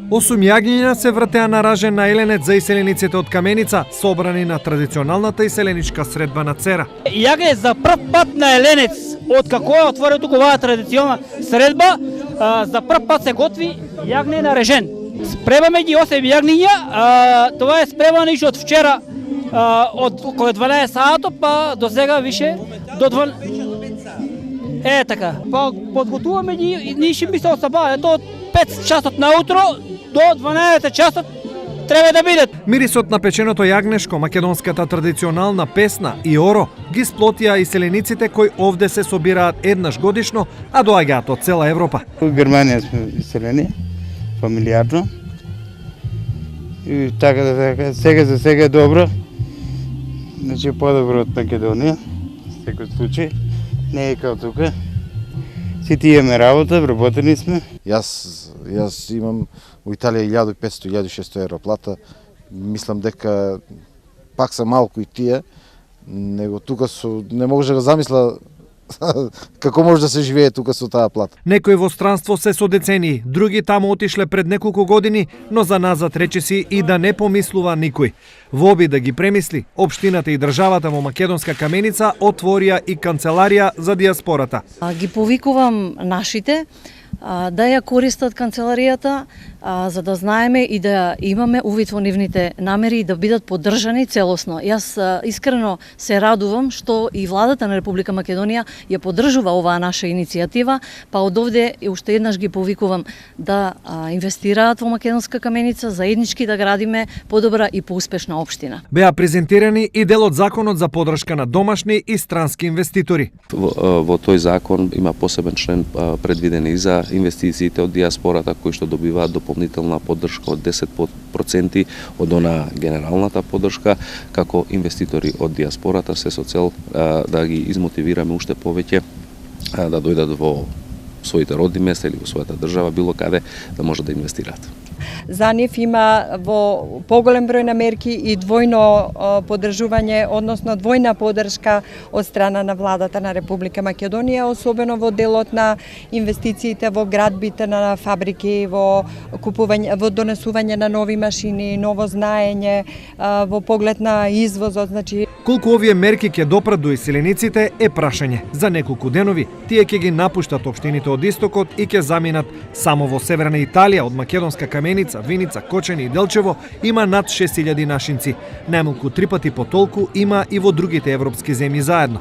8 јагниња се вртеа на ражен на еленец за иселениците од Каменица, собрани на традиционалната иселеничка средба на Цера. Јагне за прв пат на еленец, од како е отворена тука оваа традиционална средба, за прв пат се готви јагне на режен. Спремаме ги 8 јагниња, тоа е спремано иш од вчера, од околу 12 сато, па до сега више до 12. Така. Па подготуваме ги, ние ще би се осабава, ето од 5 часот наутро до 12 часот треба да бидат. Мирисот на печеното јагнешко, македонската традиционална песна и оро ги сплотија иселениците кои овде се собираат еднаш годишно, а доаѓаат од цела Европа. У Германија сме иселени, фамилијарно. И така да така, сега за сега е добро. Значи подобро од Македонија, секој случај. Не е као тука. Сите имаме работа, вработени сме. Јас имам у Италија 1500-1600 евро плата. Мислам дека пак се малку и тие, него тука не може да замисла како може да се живее тука со таа плата. Некои во странство се со децении, други таму отишле пред неколку години, но за назад речиси и да не помислува никој. Во обид да ги премисли, општината и државата во Македонска Каменица отворија и канцеларија за диаспората. Ги повикувам нашите да ја користат канцеларијата, за да знаеме и да имаме увид во нивните намери и да бидат поддржани целосно. Јас искрено се радувам што и владата на Република Македонија ја поддржува оваа наша иницијатива, па од овде уште еднаш ги повикувам да инвестираат во Македонска Каменица, заеднички да градиме подобра и поуспешна општина. Беа презентирани и дел од законот за поддршка на домашни и странски инвеститори. Во тој закон има посебен член предвиден и за инвестициите од диаспората кои што добиваат дополнителна поддршка од 10% од она генералната поддршка, како инвеститори од диаспората се со цел да ги измотивираме уште повеќе да дојдат во своите родни места или во својата држава, било каде да може да инвестираат. За нив има во поголем број на мерки и двојно поддржување, односно двојна поддршка од страна на владата на Република Македонија, особено во делот на инвестициите во градбите на фабрики, во купување, во донесување на нови машини, ново знаење, во поглед на извозот, значи. Колку овие мерки ќе допрат до иселениците е прашање. За неколку денови тие ќе ги напуштат општините од истокот и ќе заминат само во северна Италија од Македонска Каменица, Виница, Кочани и Делчево има над 6000 нашинци. Најмалку 3 пати по толку има и во другите европски земји заедно.